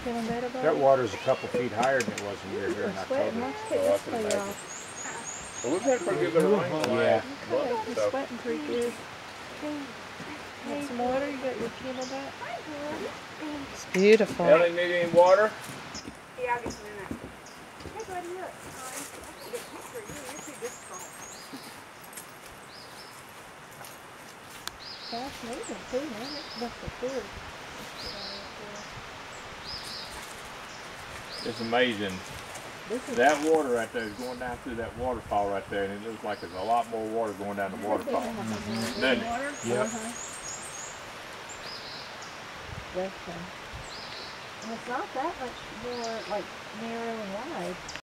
feeling better, buddy? That water's a couple feet higher than it was when we were here in Sweating. October. Let's take this plate off. Well, we've had a pretty good bit of rain. Yeah. Okay, you're sweating pretty good. Want some water? You got your camelback? It's beautiful. Ellie, need any water? Yeah, I'll get some in there. Hey, buddy, look. I have to get a picture of you. You're too difficult. Fast moving too, man. It's must have good. It's amazing. That water right there is going down through that waterfall right there, and it looks like there's a lot more water going down the waterfall. Doesn't it? Yep. And it's not that much more like narrow and wide.